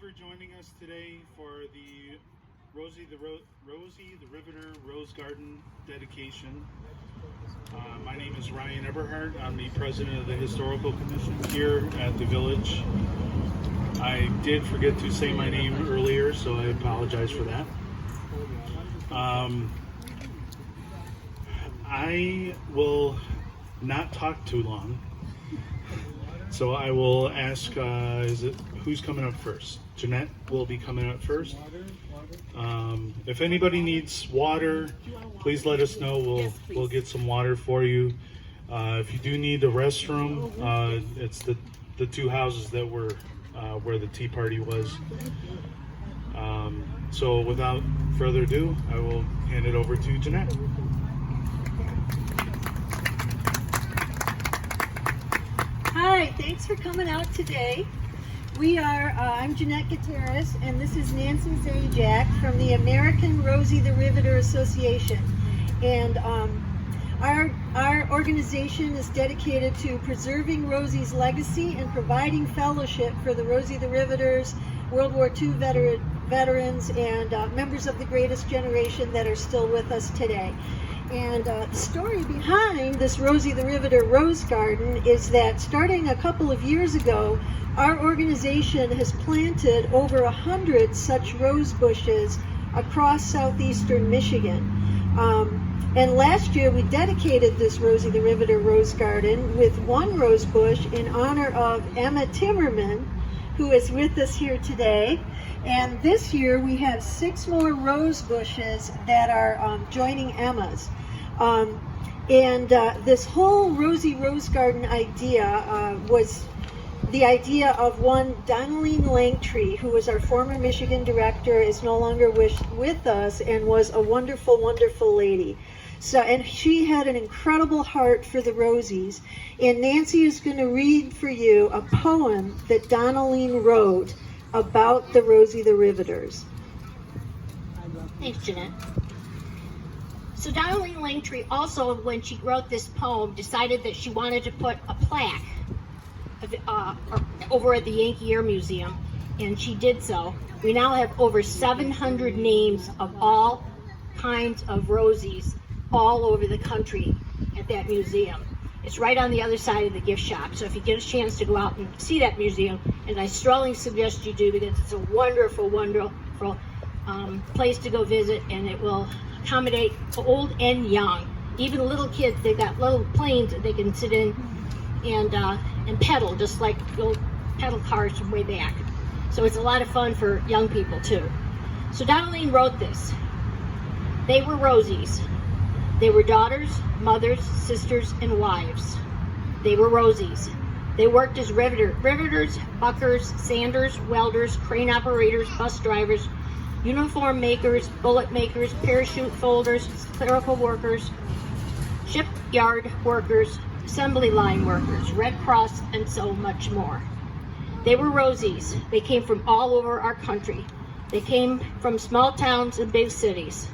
for joining us today for the Rosie the Riveter Rose Garden dedication. My name is Ryan Eberhardt. I'm the president of the Historical Commission here at the Village. I did forget to say my name earlier, so I apologize for that. I will not talk too long, so I will ask, who's coming up first? Jeanette will be coming up first. If anybody needs water, please let us know. We'll get some water for you. If you do need a restroom, it's the two houses that were where the tea party was. So without further ado, I will hand it over to Jeanette. Hi, thanks for coming out today. I'm Jeanette Gutierrez, and this is Nancy Zajac from the American Rosie the Riveter Association. And our organization is dedicated to preserving Rosie's legacy and providing fellowship for the Rosie the Riveters, World War II veterans, and members of the greatest generation that are still with us today. And the story behind this Rosie the Riveter Rose Garden is that starting a couple of years ago, our organization has planted over 100 such rose bushes across southeastern Michigan. And last year we dedicated this Rosie the Riveter Rose Garden with one rose bush in honor of Emma Timmerman, who is with us here today. And this year we have 6 more rose bushes that are joining Emma's. This whole Rosie Rose Garden idea was the idea of one Donalene Langtree, who was our former Michigan director, is no longer with us, and was a wonderful, wonderful lady. And she had an incredible heart for the Rosies. And Nancy is going to read for you a poem that Donalene wrote about the Rosie the Riveters. Thanks, Jeanette. So Donalene Langtree also, when she wrote this poem, decided that she wanted to put a plaque over at the Yankee Air Museum, and she did so. We now have over 700 names of all kinds of Rosies all over the country at that museum. It's right on the other side of the gift shop, so if you get a chance to go out and see that museum, and I strongly suggest you do, because it's a wonderful, wonderful place to go visit, and it will accommodate old and young. Even little kids, they've got little planes that they can sit in and pedal, just like the old pedal cars from way back. So it's a lot of fun for young people too. So Donalene wrote this. They were Rosies. They were daughters, mothers, sisters, and wives. They were Rosies. They worked as riveters, buckers, sanders, welders, crane operators, bus drivers, uniform makers, bullet makers, parachute folders, clerical workers, shipyard workers, assembly line workers, Red Cross, and so much more. They were Rosies. They came from all over our country. They came from small towns and big cities.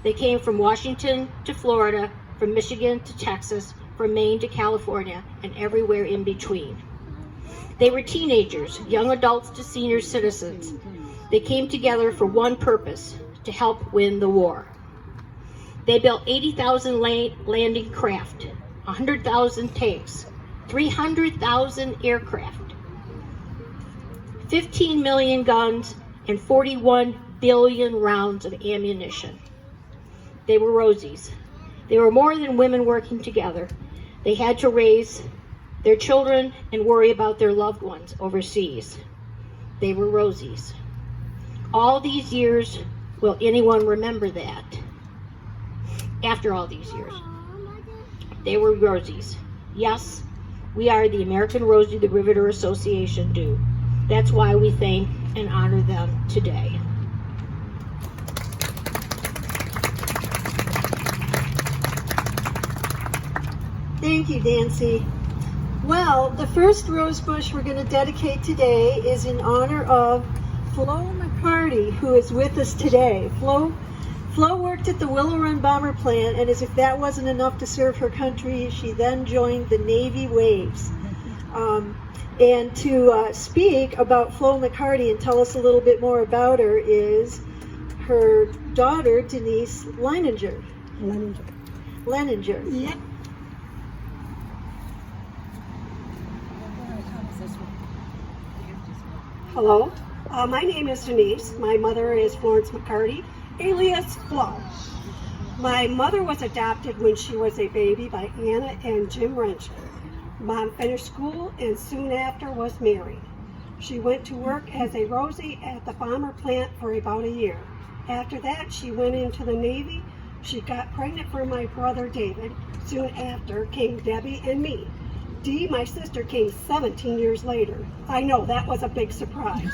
They came from Washington to Florida, from Michigan to Texas, from Maine to California, and everywhere in between. They were teenagers, young adults to senior citizens. They came together for one purpose, to help win the war. They built 80,000 landing craft, 100,000 tanks, 300,000 aircraft, 15 million guns, and 41 billion rounds of ammunition. They were Rosies. They were more than women working together. They had to raise their children and worry about their loved ones overseas. They were Rosies. All these years, will anyone remember that? After all these years, they were Rosies. Yes, we are the American Rosie the Riveter Association do. That's why we thank and honor them today. Thank you, Nancy. Well, the first rose bush we're going to dedicate today is in honor of Flo McCarty, who is with us today. Flo worked at the Willow Run Bomber Plant, and as if that wasn't enough to serve her country, she then joined the Navy Waves. And to speak about Flo McCarty and tell us a little bit more about her is her daughter, Denise Leininger. Leininger. Yep. Hello, my name is Denise. My mother is Florence McCarty, alias Flo. My mother was adopted when she was a baby by Anna and Jim Wrench. Mom finished school and soon after was married. She went to work as a Rosie at the Bomber plant for about a year. After that, she went into the Navy. She got pregnant for my brother David. Soon after came Debbie and me. Dee, my sister, came 17 years later. I know, that was a big surprise.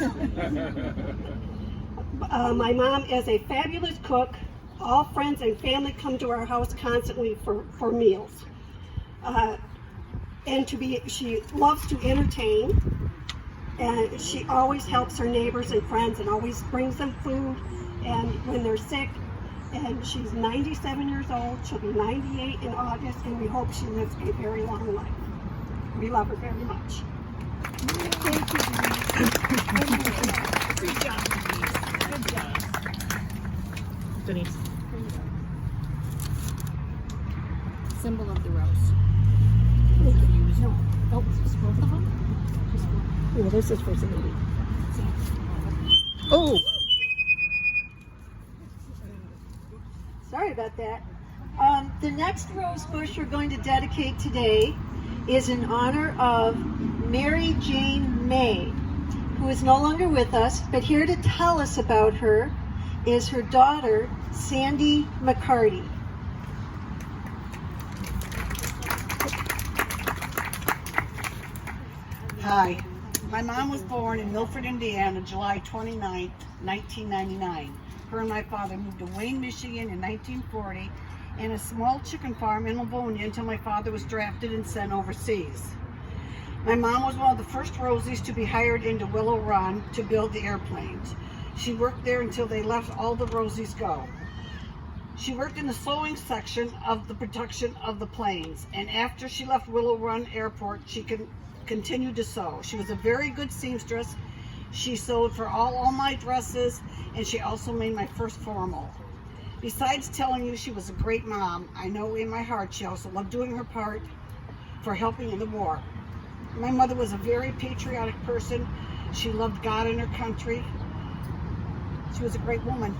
My mom is a fabulous cook. All friends and family come to our house constantly for meals. She loves to entertain, and she always helps her neighbors and friends and always brings them food and when they're sick. And she's 97 years old. She'll be 98 in August, and we hope she lives a very long life. We love her very much. Thank you, Denise. Good job, Denise. Good job. Denise. Symbol of the rose. No. Oh, just both of them? Just one. Well, this is for Sandy. Oh! Sorry about that. The next rose bush we're going to dedicate today is in honor of Mary Jane May, who is no longer with us, but here to tell us about her is her daughter, Sandy McCarty. Hi. My mom was born in Milford, Indiana, July 29th, 1999. Her and my father moved to Wayne, Michigan in 1940 and a small chicken farm in Livonia until my father was drafted and sent overseas. My mom was one of the first Rosies to be hired into Willow Run to build the airplanes. She worked there until they let all the Rosies go. She worked in the sewing section of the production of the planes, and after she left Willow Run Airport, she continued to sew. She was a very good seamstress. She sewed for all my dresses, and she also made my first formal. Besides telling you she was a great mom, I know in my heart she also loved doing her part for helping in the war. My mother was a very patriotic person. She loved God and her country. She was a great woman.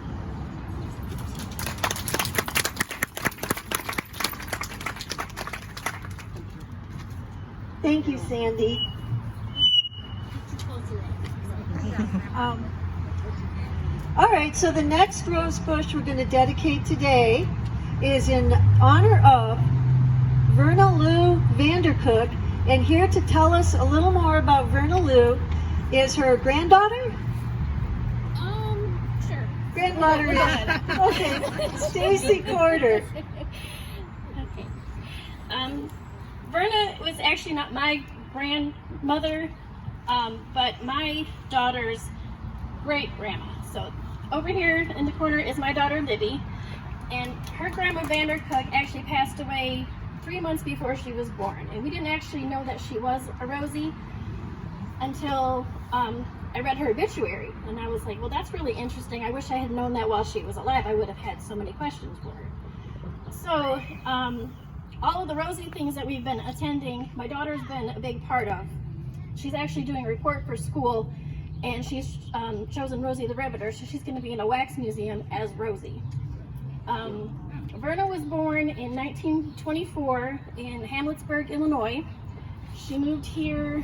Thank you, Sandy. All right, so the next rose bush we're going to dedicate today is in honor of Verna Lou Vandercook, and here to tell us a little more about Verna Lou is her granddaughter? Sure. Granddaughter is, okay, Stacy Corder. Okay. Verna was actually not my grandmother, but my daughter's great grandma. So over here in the corner is my daughter Libby, and her grandma Vandercook actually passed away 3 months before she was born, and we didn't actually know that she was a Rosie until I read her obituary, and I was like, well, that's really interesting. I wish I had known that while she was alive. I would have had so many questions for her. So all of the Rosie things that we've been attending, my daughter's been a big part of. She's actually doing a report for school, and she's chosen Rosie the Riveter, so she's going to be in a wax museum as Rosie. Verna was born in 1924 in Hamlettsburg, Illinois. She moved here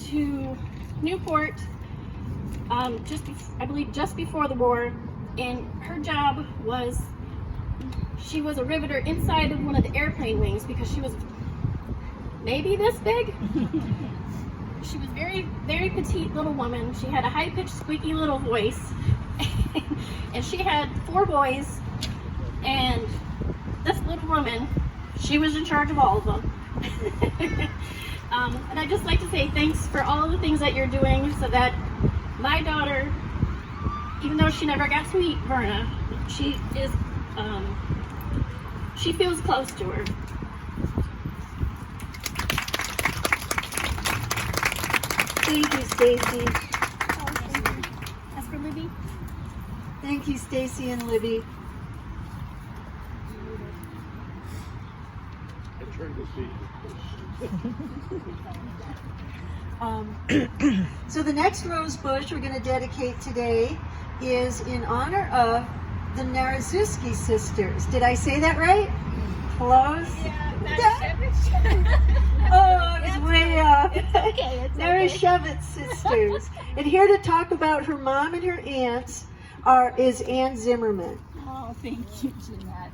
to Newport, I believe just before the war, and her job was, she was a riveter inside of one of the airplane wings because she was maybe this big. She was very, very petite little woman. She had a high-pitched, squeaky little voice, and she had 4 boys, and this little woman, she was in charge of all of them. And I'd just like to say thanks for all the things that you're doing so that my daughter, even though she never got to meet Verna, she is, she feels close to her. Thank you, Stacy. As for Libby, Thank you, Stacy and Libby. I turned to see. So the next rose bush we're going to dedicate today is in honor of the Narazuski sisters. Did I say that right? Close? Oh, I was way off. okay. Narashevitz sisters. And here to talk about her mom and her aunts is Ann Zimmerman. Oh, thank you, Jeanette.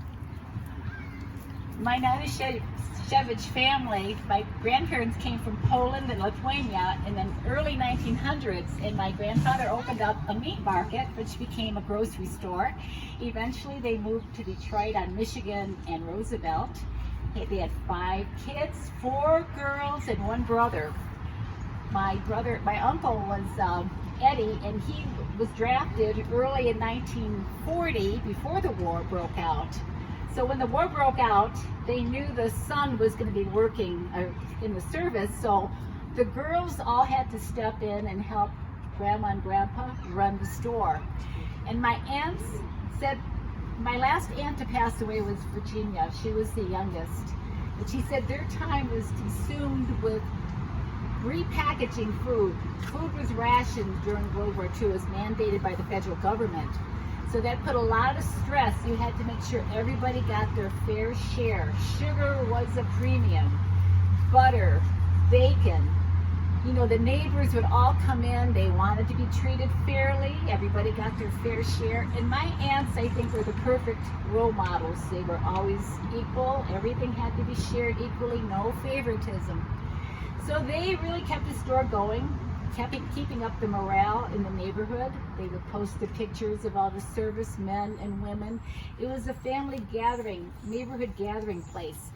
My Narashevitz family, my grandparents came from Poland and Lithuania in the early 1900s, and my grandfather opened up a meat market, which became a grocery store. Eventually, they moved to Detroit on Michigan and Roosevelt. They had 5 kids, 4 girls, and 1 brother. My uncle was Eddie, and he was drafted early in 1940 before the war broke out. So when the war broke out, they knew the son was going to be working in the service, so the girls all had to step in and help Grandma and Grandpa run the store. And my aunts said, my last aunt to pass away was Virginia. She was the youngest. And she said their time was consumed with repackaging food. Food was rationed during World War II. It was mandated by the federal government. So that put a lot of stress. You had to make sure everybody got their fair share. Sugar was a premium. Butter, bacon. You know, the neighbors would all come in. They wanted to be treated fairly. Everybody got their fair share. And my aunts, I think, were the perfect role models. They were always equal. Everything had to be shared equally. No favoritism. So they really kept the store going, keeping up the morale in the neighborhood. They would post the pictures of all the servicemen and women. It was a family gathering, neighborhood gathering place.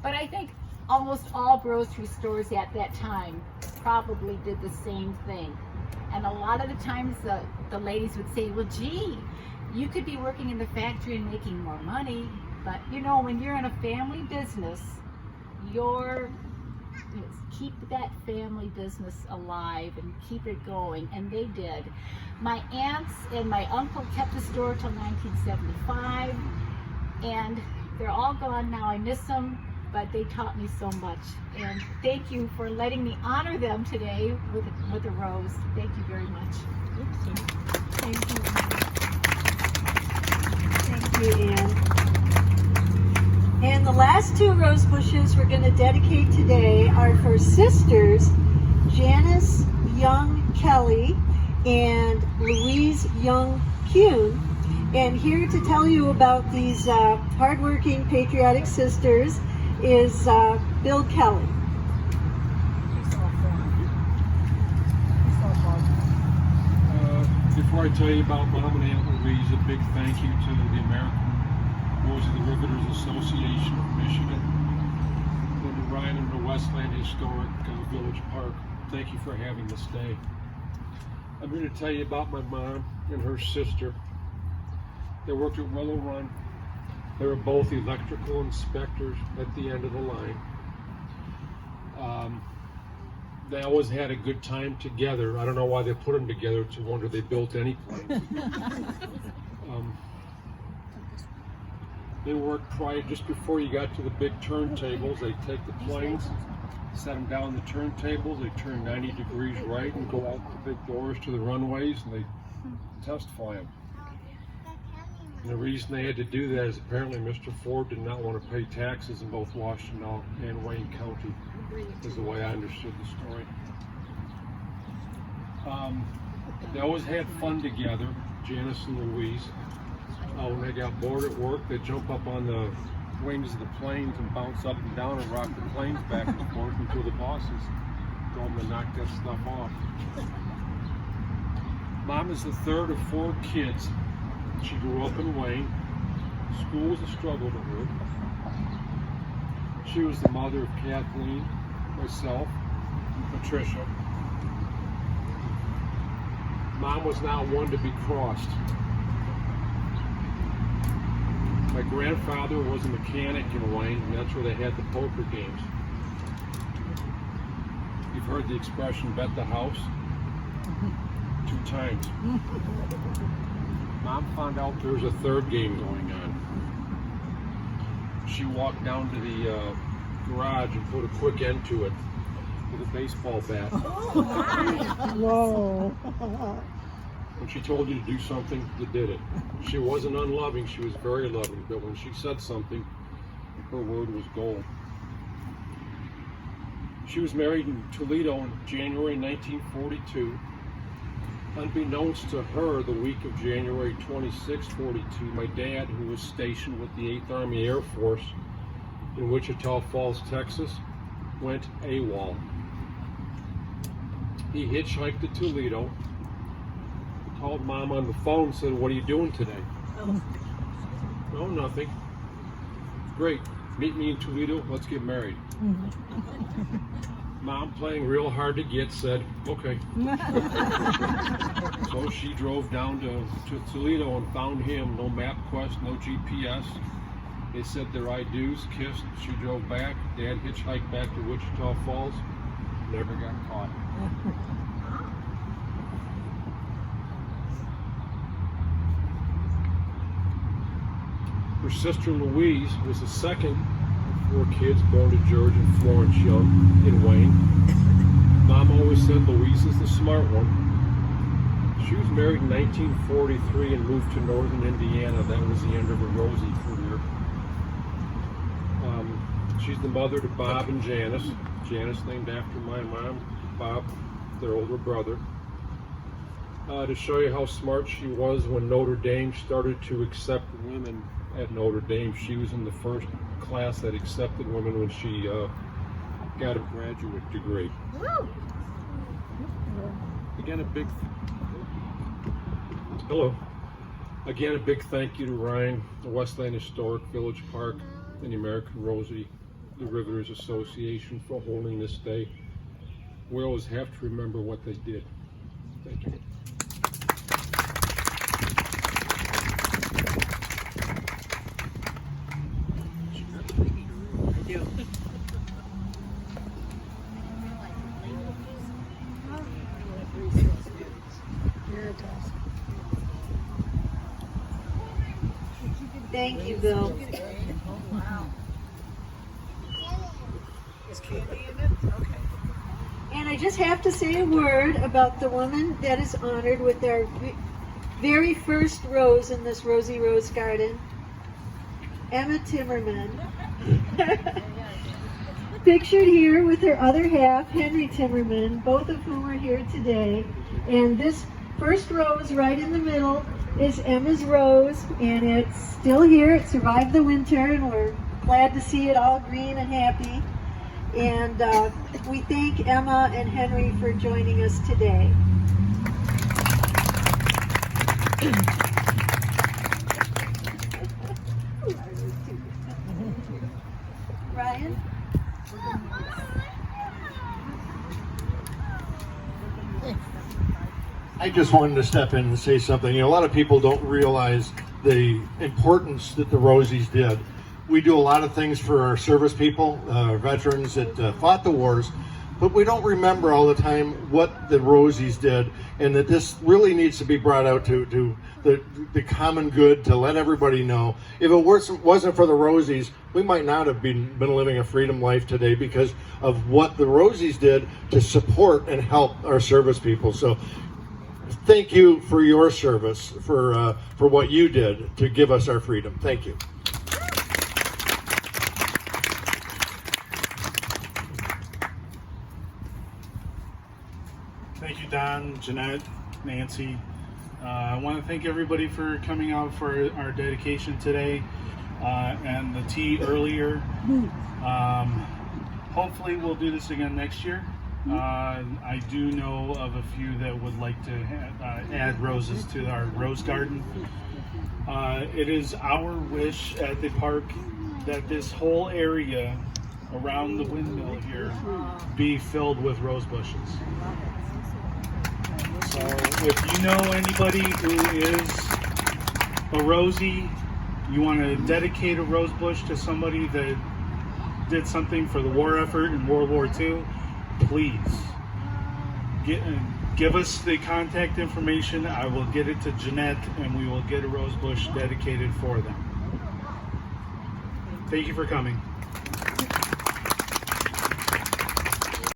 But I think almost all grocery stores at that time probably did the same thing. And a lot of the times the ladies would say, well, gee, you could be working in the factory and making more money. But you know, when you're in a family business, keep that family business alive and keep it going, and they did. My aunts and my uncle kept the store till 1975, and they're all gone now. I miss them, but they taught me so much. And thank you for letting me honor them today with a rose. Thank you very much. Thank you, Ann. And the last 2 rose bushes we're going to dedicate today are for sisters Janice Young Kelly and Louise Young Kuhn. And here to tell you about these hardworking patriotic sisters is Bill Kelly. Before I tell you about Mom and Aunt Louise, a big thank you to the American Rosie the Riveters Association of Michigan, and to Ryan and the Westland Historic Village Park. Thank you for having this day. I'm here to tell you about my mom and her sister. They worked at Willow Run. They were both electrical inspectors at the end of the line. They always had a good time together. I don't know why they put them together. It's a wonder they built any plane. They worked just before you got to the big turntables. They take the planes, set them down the turntables. They turn 90 degrees right and go out the big doors to the runways, and they test fly them. And the reason they had to do that is apparently Mr. Ford did not want to pay taxes in both Washington and Wayne County, is the way I understood the story. They always had fun together, Janice and Louise. When they got bored at work, they'd jump up on the wings of the planes and bounce up and down and rock the planes back and forth until the bosses told them to knock that stuff off. Mom is the 3rd of 4 kids. She grew up in Wayne. School was a struggle to her. She was the mother of Kathleen, myself, and Patricia. Mom was not one to be crossed. My grandfather was a mechanic in Wayne, and that's where they had the poker games. you've heard the expression bet the house 2 times. Mom found out there was a third game going on. She walked down to the garage and put a quick end to it with a baseball bat. Whoa. When she told you to do something, you did it. She wasn't unloving, she was very loving, but when she said something, her word was gold. She was married in Toledo in January 1942. Unbeknownst to her, the week of January 26, 42, my dad, who was stationed with the 8th Army Air Force in Wichita Falls, Texas, went AWOL. He hitchhiked to Toledo, called Mom on the phone and said, "What are you doing today?" "Oh, nothing." "Great, meet me in Toledo, let's get married." Mom, playing real hard to get, said, "Okay." So she drove down to Toledo and found him. No MapQuest, no GPS. They said their I do's, kissed. She drove back. Dad hitchhiked back to Wichita Falls. Never got caught. Her sister Louise was the second of 4 kids born to George and Florence Young in Wayne. Mom always said Louise is the smart one. She was married in 1943 and moved to northern Indiana. That was the end of her Rosie career. She's the mother to Bob and Janice. Janice named after my mom, Bob, their older brother. To show you how smart she was, when Notre Dame started to accept women at Notre Dame, she was in the first class that accepted women when she got a graduate degree. Again, a big thank you to Ryan, the Westland Historic Village Park, and the American Rosie, the Riveters Association for holding this day. We always have to remember what they did. Thank you. Thank you, Bill. And I just have to say a word about the woman that is honored with our very first rose in this Rosie Rose Garden, Emma Timmerman. Pictured here with her other half, Henry Timmerman, both of whom are here today. And this first rose right in the middle is Emma's rose, and it's still here. It survived the winter, and we're glad to see it all green and happy. And we thank Emma and Henry for joining us today. Ryan? I just wanted to step in and say something. A lot of people don't realize the importance that the Rosies did. We do a lot of things for our service people, veterans that fought the wars, but we don't remember all the time what the Rosies did, and that this really needs to be brought out to the common good, to let everybody know. If it wasn't for the Rosies, we might not have been living a freedom life today because of what the Rosies did to support and help our service people. So thank you for your service, for what you did to give us our freedom. Thank you. Thank you, Don, Jeanette, Nancy. I want to thank everybody for coming out for our dedication today, and the tea earlier. Hopefully we'll do this again next year. I do know of a few that would like to add roses to our rose garden. It is our wish at the park that this whole area around the windmill here be filled with rose bushes. So if you know anybody who is a Rosie, you want to dedicate a rose bush to somebody that did something for the war effort in World War II, please give us the contact information. I will get it to Jeanette, and we will get a rose bush dedicated for them. Thank you for coming.